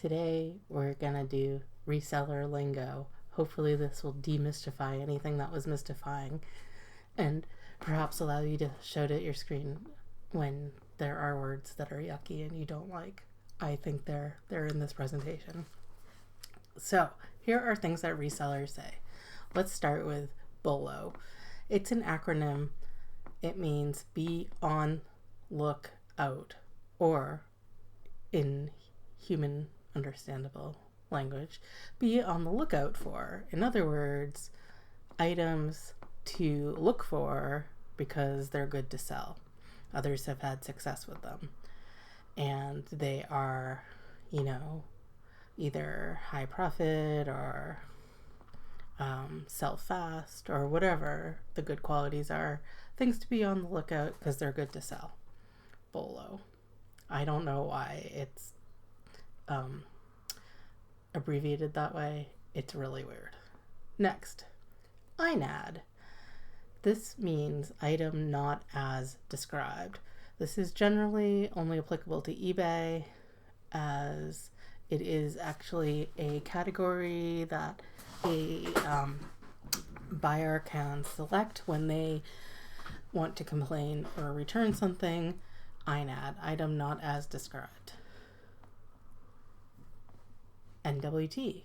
Today we're gonna do reseller lingo. Hopefully this will demystify anything that was mystifying and perhaps allow you to show it at your screen when there are words that are yucky and you don't like. I think they're in this presentation. So here are things that resellers say. Let's start with BOLO. It's an acronym. It means be on lookout, or in human understandable language, be on the lookout for. In other words, items to look for because they're good to sell. Others have had success with them. And they are, either high profit or sell fast or whatever the good qualities are. Things to be on the lookout because they're good to sell. BOLO. I don't know why it's abbreviated that way. It's really weird. Next, INAD. This means item not as described. This is generally only applicable to eBay, as it is actually a category that a buyer can select when they want to complain or return something. INAD, item not as described. NWT,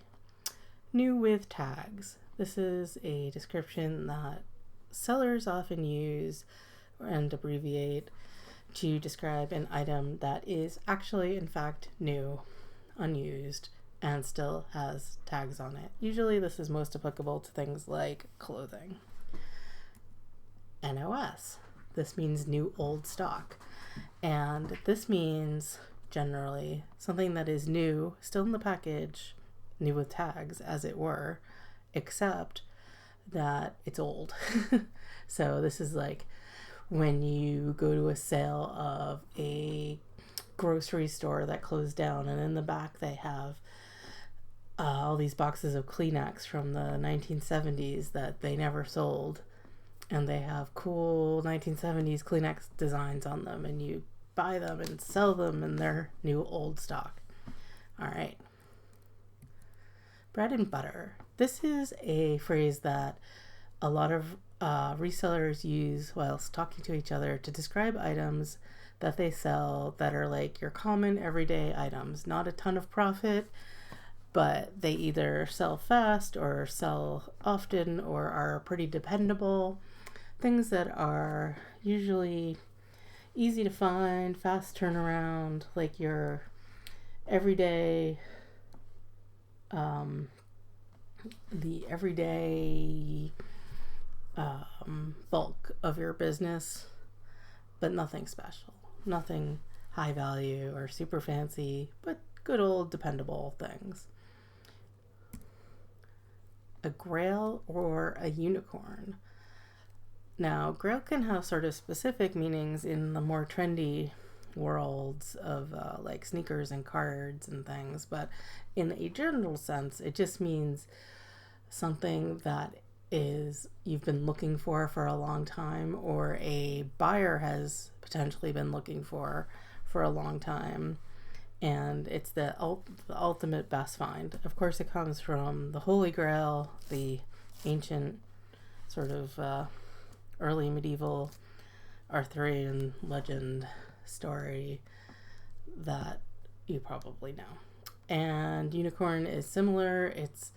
new with tags. This is a description that sellers often use and abbreviate to describe an item that is actually, in fact, new, unused, and still has tags on it. Usually this is most applicable to things like clothing. NOS. This means new old stock. And this means generally something that is new, still in the package, new with tags, as it were, except that it's old. So this is like when you go to a sale of a grocery store that closed down, and in the back they have all these boxes of Kleenex from the 1970s that they never sold, and they have cool 1970s Kleenex designs on them, and you buy them and sell them in their new old stock. All right. Bread and butter. This is a phrase that a lot of resellers use whilst talking to each other to describe items that they sell that are like your common everyday items. Not a ton of profit, but they either sell fast or sell often or are pretty dependable. Things that are usually easy to find, fast turnaround, like your everyday, the everyday bulk of your business, but nothing special, nothing high value or super fancy, but good old dependable things. A Grail or a unicorn. Now, Grail can have sort of specific meanings in the more trendy worlds of like sneakers and cards and things, but in a general sense, it just means something that is you've been looking for a long time, or a buyer has potentially been looking for a long time, and it's the ultimate best find. Of course, it comes from the Holy Grail, the ancient sort of early medieval Arthurian legend story that you probably know. And unicorn is similar. It's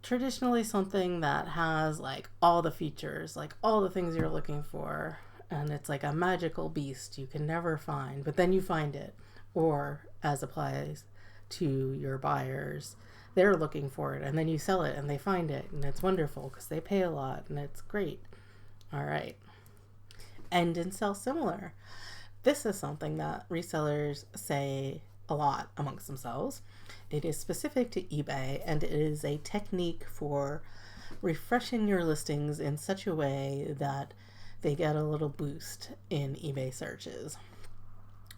traditionally something that has like all the features, like all the things you're looking for, and it's like a magical beast you can never find, but then you find it. Or as applies to your buyers, they're looking for it and then you sell it and they find it, and it's wonderful because they pay a lot and it's great. All right. End and sell similar. This is something that resellers say a lot amongst themselves. It is specific to eBay, and it is a technique for refreshing your listings in such a way that they get a little boost in eBay searches.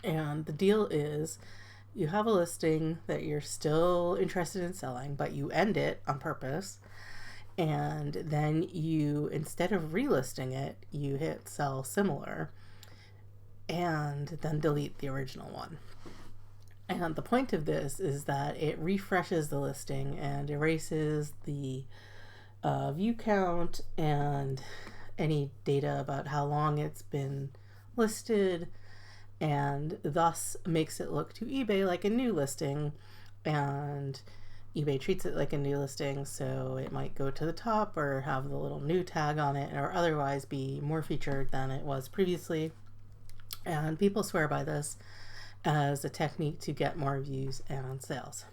And the deal is, you have a listing that you're still interested in selling, but you end it on purpose, and then you, instead of relisting it, you hit sell similar and then delete the original one. And the point of this is that it refreshes the listing and erases the view count and any data about how long it's been listed, and thus makes it look to eBay like a new listing, and eBay treats it like a new listing, so it might go to the top or have the little new tag on it, or otherwise be more featured than it was previously. And people swear by this as a technique to get more views and sales.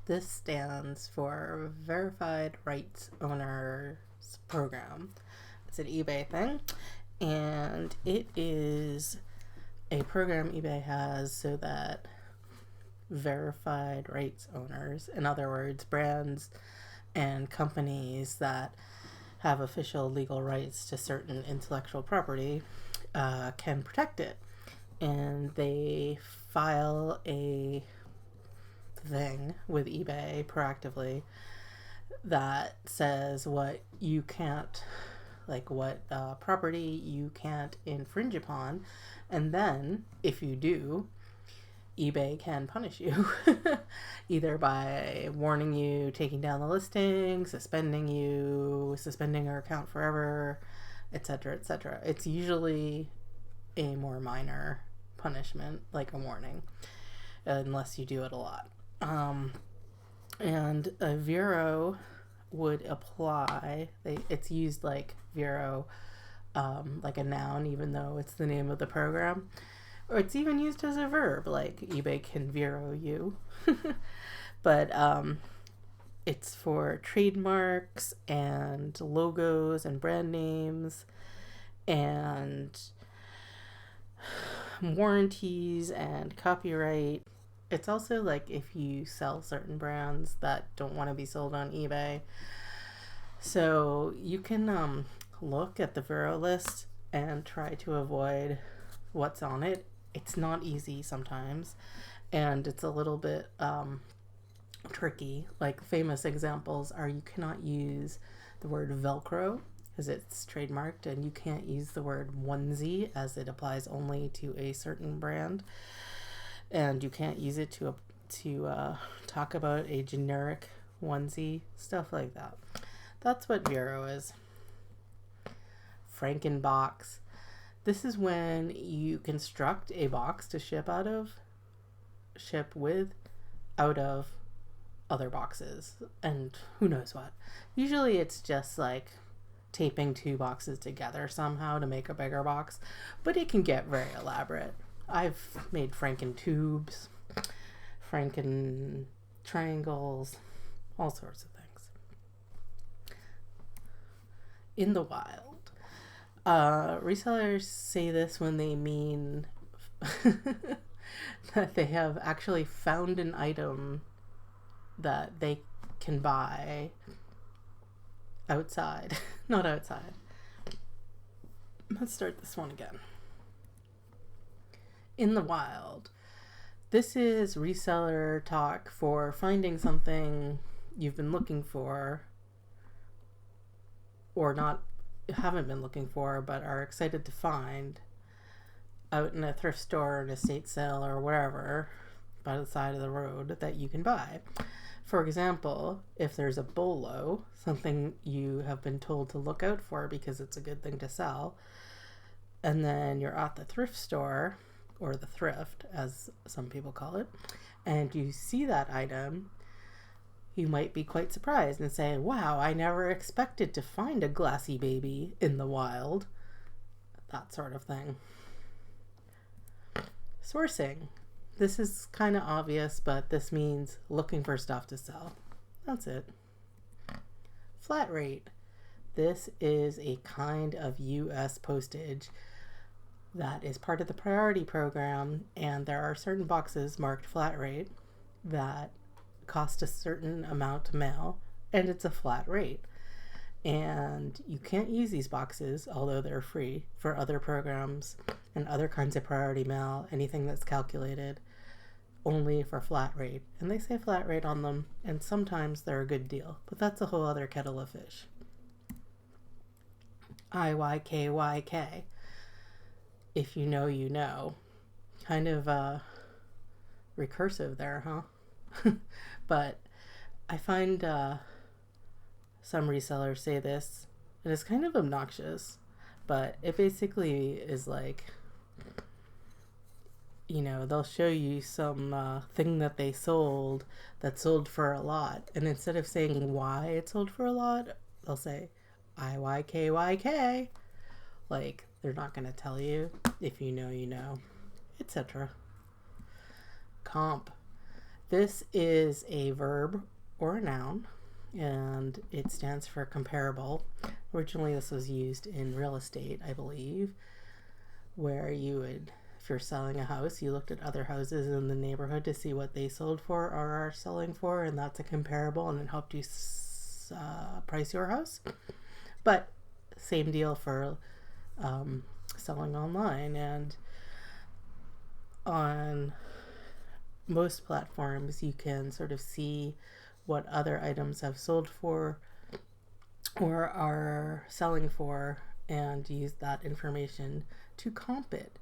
This stands for Verified Rights Owners Program. It's an eBay thing, and it is a program eBay has so that verified rights owners, in other words, brands and companies that have official legal rights to certain intellectual property, can protect it. And they file a thing with eBay proactively that says what you can't, like what property you can't infringe upon, and then if you do, eBay can punish you either by warning you, taking down the listing, suspending your account forever, etc., etc. It's usually a more minor punishment, like a warning, unless you do it a lot. And a VERO would apply. It's used like VERO, like a noun, even though it's the name of the program. Or it's even used as a verb, like eBay can VERO you. But it's for trademarks and logos and brand names and warranties and copyright. It's also like if you sell certain brands that don't want to be sold on eBay. So you can look at the VERO list and try to avoid what's on it. It's not easy sometimes, and it's a little bit tricky. Like famous examples are you cannot use the word Velcro because it's trademarked, and you can't use the word onesie as it applies only to a certain brand, and you can't use it to talk about a generic onesie, stuff like that. That's what VERO is. Frankenbox. This is when you construct a box to ship with, out of other boxes, and who knows what. Usually it's just like taping two boxes together somehow to make a bigger box, but it can get very elaborate. I've made Franken tubes, Franken triangles, all sorts of things. In the wild. Resellers say this when they mean that they have actually found an item that they can buy outside. Not outside. Let's start this one again. In the wild. This is reseller talk for finding something you've been looking for, or haven't been looking for but are excited to find out in a thrift store or an estate sale or wherever by the side of the road that you can buy. For example, if there's a bolo, something you have been told to look out for because it's a good thing to sell, and then you're at the thrift store, or the thrift as some people call it, and you see that item, you might be quite surprised and say, wow, I never expected to find a glassy baby in the wild. That sort of thing. Sourcing. This is kind of obvious, but this means looking for stuff to sell. That's it. Flat rate. This is a kind of US postage that is part of the priority program, and there are certain boxes marked flat rate that cost a certain amount to mail, and it's a flat rate. And you can't use these boxes, although they're free, for other programs and other kinds of priority mail, anything that's calculated only for flat rate. And they say flat rate on them, and sometimes they're a good deal, but that's a whole other kettle of fish. IYKYK. If you know, you know. Kind of recursive there, huh? But I find some resellers say this, and it's kind of obnoxious, but it basically is like, you know, they'll show you some thing that they sold that sold for a lot, and instead of saying why it sold for a lot, they'll say IYKYK. Like, they're not going to tell you. If you know, you know, etc. Comp. This is a verb or a noun, and it stands for comparable. Originally, this was used in real estate, I believe, where you would, if you're selling a house, you looked at other houses in the neighborhood to see what they sold for or are selling for, and that's a comparable, and it helped you price your house. But same deal for selling online, and on most platforms you can sort of see what other items have sold for or are selling for and use that information to comp it.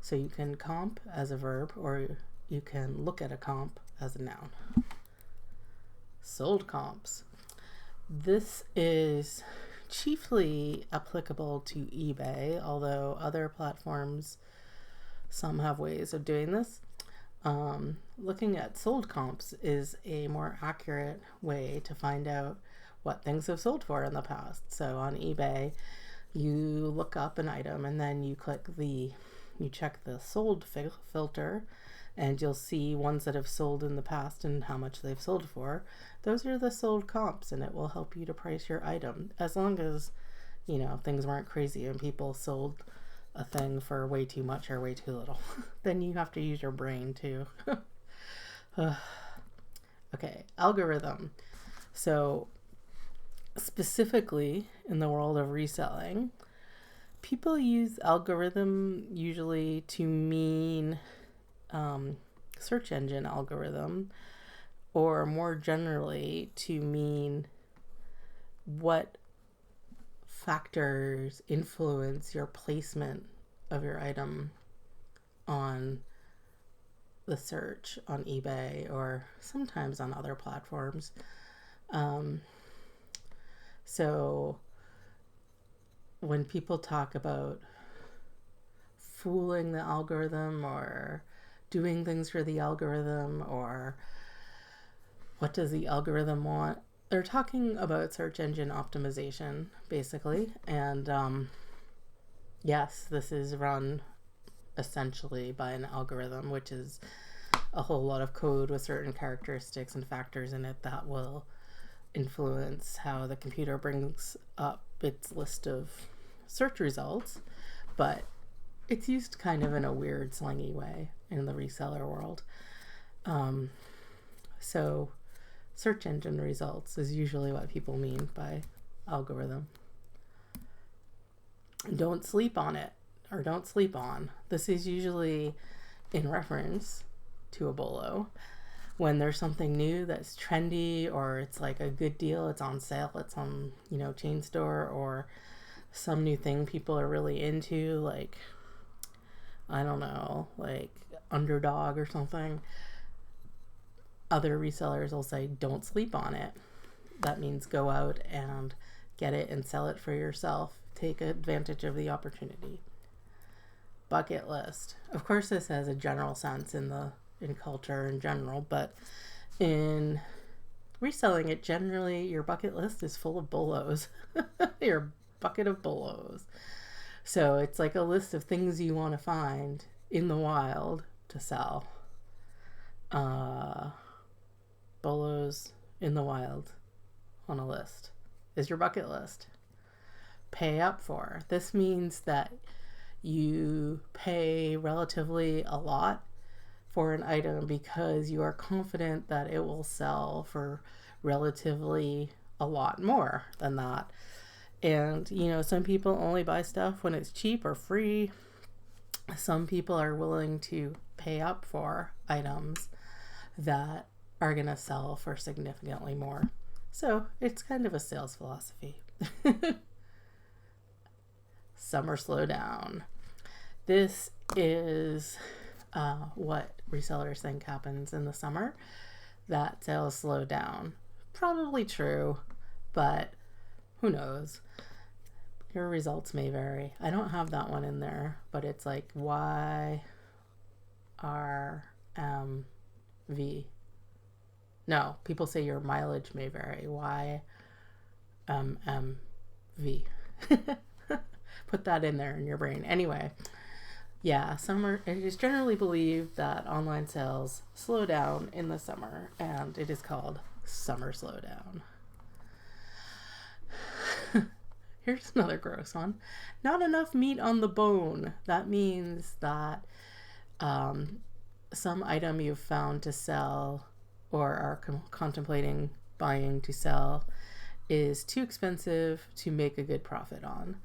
So you can comp as a verb, or you can look at a comp as a noun. Sold comps. This is chiefly applicable to eBay, although other platforms, some have ways of doing this. Looking at sold comps is a more accurate way to find out what things have sold for in the past. So on eBay, you look up an item and then you check the sold filter, and you'll see ones that have sold in the past and how much they've sold for. Those are the sold comps, and it will help you to price your item, as long as, you know, things weren't crazy and people sold a thing for way too much or way too little. Then you have to use your brain too. Okay, algorithm. So specifically in the world of reselling, people use algorithm usually to mean search engine algorithm, or more generally to mean what factors influence your placement of your item on the search on eBay or sometimes on other platforms. So when people talk about fooling the algorithm or doing things for the algorithm, or what does the algorithm want, they're talking about search engine optimization, basically. And yes, this is run essentially by an algorithm, which is a whole lot of code with certain characteristics and factors in it that will influence how the computer brings up its list of search results. But it's used kind of in a weird, slangy way in the reseller world. So search engine results is usually what people mean by algorithm. Don't sleep on it, or don't sleep on. This is usually in reference to a bolo. When there's something new that's trendy, or it's like a good deal, it's on sale, it's on, you know, chain store, or some new thing people are really into, like, I don't know, like Underdog or something. Other resellers will say, don't sleep on it. That means go out and get it and sell it for yourself. Take advantage of the opportunity. Bucket list. Of course, this has a general sense in culture in general, but in reselling it, generally your bucket list is full of bolos. Your bucket of bolos. So it's like a list of things you want to find in the wild to sell. Bolos in the wild on a list is your bucket list. Pay up for. This means that you pay relatively a lot for an item because you are confident that it will sell for relatively a lot more than that. And, you know, some people only buy stuff when it's cheap or free. Some people are willing to pay up for items that are going to sell for significantly more. So it's kind of a sales philosophy. Summer slowdown. This is what resellers think happens in the summer, that sales slow down. Probably true, but who knows? Your results may vary. I don't have that one in there, but it's like YRMV. No, people say your mileage may vary. YMMV. Put that in there in your brain. Anyway, yeah, summer, it is generally believed that online sales slow down in the summer, and it is called summer slowdown. Here's another gross one. Not enough meat on the bone. That means that some item you've found to sell or are contemplating buying to sell is too expensive to make a good profit on,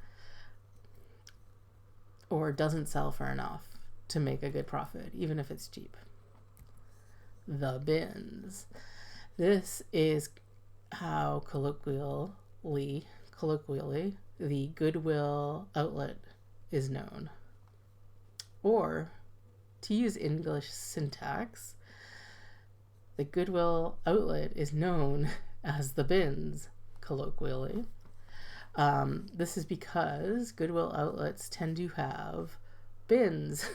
or doesn't sell for enough to make a good profit, even if it's cheap. The bins. This is how colloquially, the Goodwill outlet is known. Or, to use English syntax, the Goodwill outlet is known as the bins, colloquially. This is because Goodwill outlets tend to have bins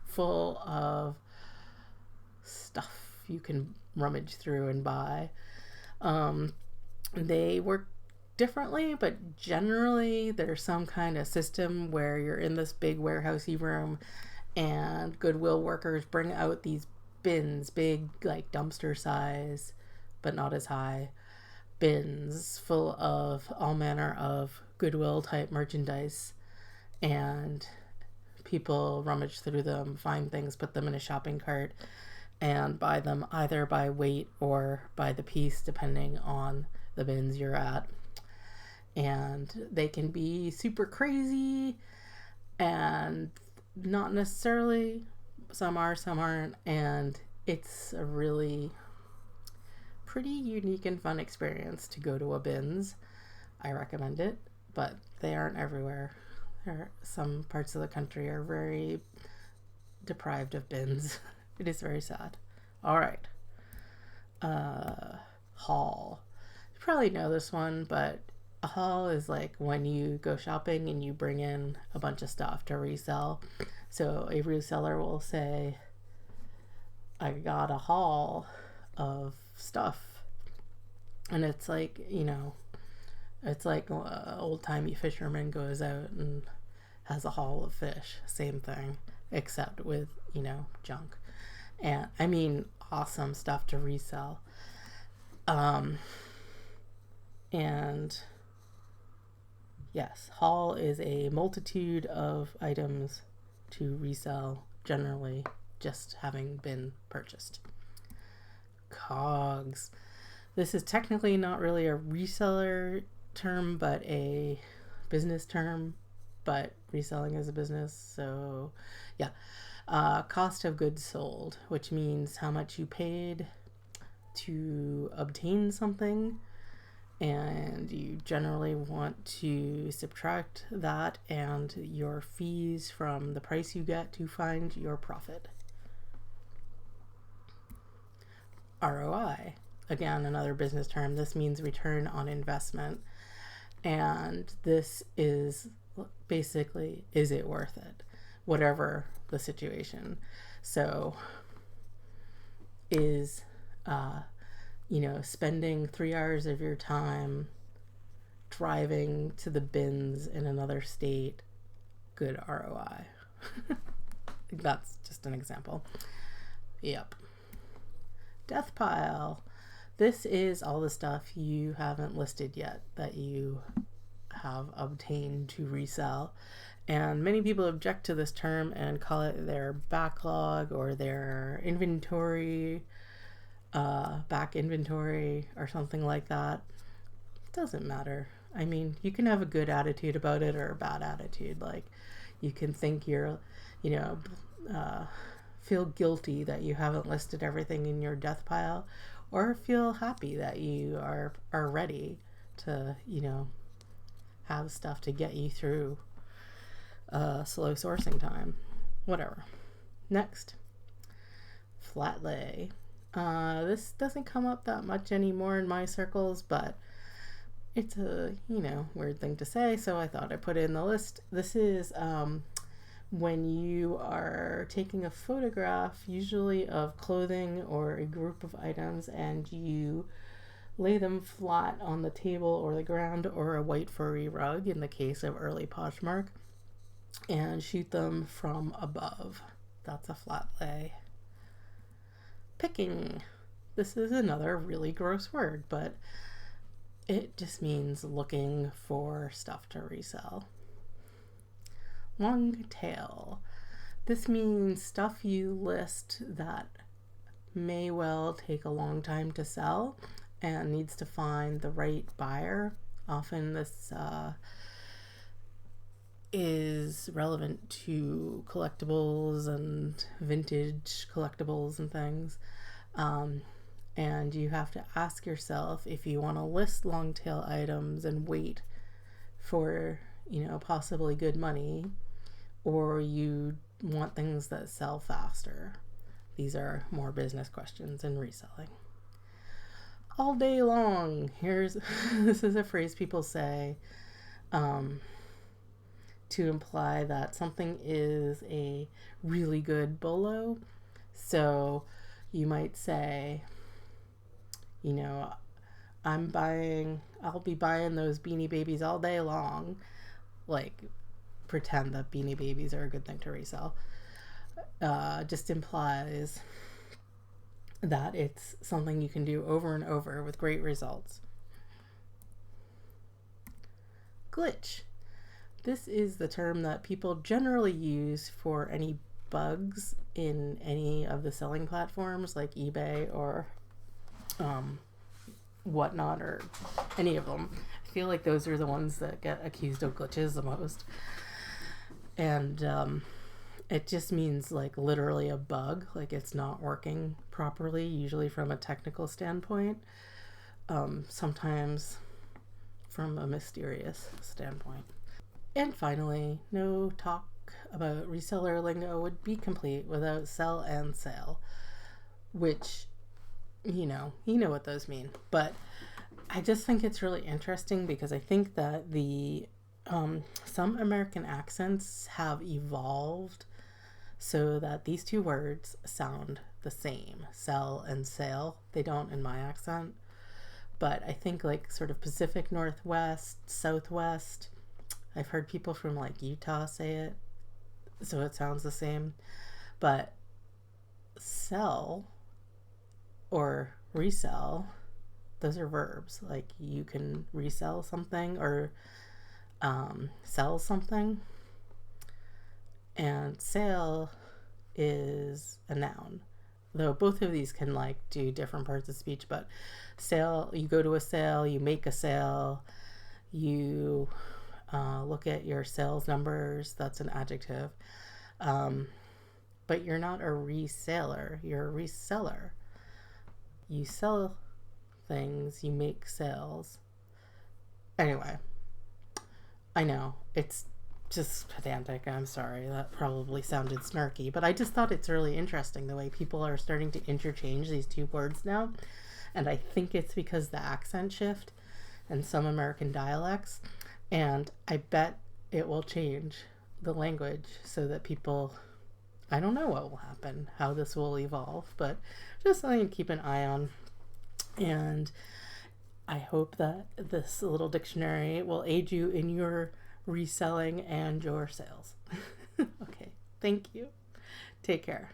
full of stuff you can rummage through and buy. They work differently, but generally there's some kind of system where you're in this big warehousey room and Goodwill workers bring out these bins, big like dumpster size but not as high bins full of all manner of Goodwill type merchandise, and people rummage through them, find things, put them in a shopping cart, and buy them either by weight or by the piece depending on the bins you're at. And they can be super crazy and not necessarily. Some are, some aren't, and it's a really pretty unique and fun experience to go to a bins. I recommend it, but they aren't everywhere. Some parts of the country are very deprived of bins. It is very sad. All right. Haul. You probably know this one, but a haul is like when you go shopping and you bring in a bunch of stuff to resell. So a reseller will say, I got a haul of stuff. And it's like, it's like old-timey fisherman goes out and has a haul of fish. Same thing, except with, junk. And I mean, awesome stuff to resell. And yes, haul is a multitude of items to resell, generally just having been purchased. COGS. This is technically not really a reseller term, but a business term, but reselling is a business. So yeah, cost of goods sold, which means how much you paid to obtain something, and you generally want to subtract that and your fees from the price you get to find your profit. ROI, again, another business term. This means return on investment, and this is basically, is it worth it, whatever the situation. So is spending 3 hours of your time driving to the bins in another state good ROI? That's just an example. Yep. Death pile. This is all the stuff you haven't listed yet that you have obtained to resell. And many people object to this term and call it their backlog or their inventory, back inventory or something like that. It doesn't matter. I mean, you can have a good attitude about it or a bad attitude. Like, you can think you're, feel guilty that you haven't listed everything in your death pile, or feel happy that you are ready to, have stuff to get you through slow sourcing time. Whatever. Next, flat lay. This doesn't come up that much anymore in my circles, but it's a, weird thing to say, so I thought I'd put it in the list. This is when you are taking a photograph, usually of clothing or a group of items, and you lay them flat on the table or the ground or a white furry rug in the case of early Poshmark, and shoot them from above. That's a flat lay. Picking. This is another really gross word, but it just means looking for stuff to resell. Longtail. This means stuff you list that may well take a long time to sell and needs to find the right buyer. Often this is relevant to collectibles and vintage collectibles and things. And you have to ask yourself if you want to list long tail items and wait for, possibly good money, or you want things that sell faster. These are more business questions in reselling. All day long. This is a phrase people say to imply that something is a really good bolo. So you might say, I'll be buying those Beanie Babies all day long. Like, pretend that Beanie Babies are a good thing to resell. Just implies that it's something you can do over and over with great results. Glitch. This is the term that people generally use for any bugs in any of the selling platforms like eBay or whatnot, or any of them. I feel like those are the ones that get accused of glitches the most. And it just means like literally a bug, like it's not working properly, usually from a technical standpoint, sometimes from a mysterious standpoint. And finally, no talk about reseller lingo would be complete without sell and sale, which, you know what those mean. But I just think it's really interesting because I think that the some American accents have evolved so that these two words sound the same, sell and sale. They don't in my accent, but I think like sort of Pacific Northwest, Southwest, I've heard people from like Utah say it, so it sounds the same. But sell or resell, those are verbs. Like you can resell something or sell something. And sale is a noun, though both of these can like do different parts of speech. But sale, you go to a sale, you make a sale, you look at your sales numbers, that's an adjective. But you're not a reseller, you're a reseller. You sell things, you make sales. Anyway, I know it's just pedantic. I'm sorry, that probably sounded snarky, but I just thought it's really interesting the way people are starting to interchange these two words now. And I think it's because the accent shift and some American dialects. And I bet it will change the language so that people, I don't know what will happen, how this will evolve, but just something to keep an eye on. And I hope that this little dictionary will aid you in your reselling and your sales. Okay, thank you. Take care.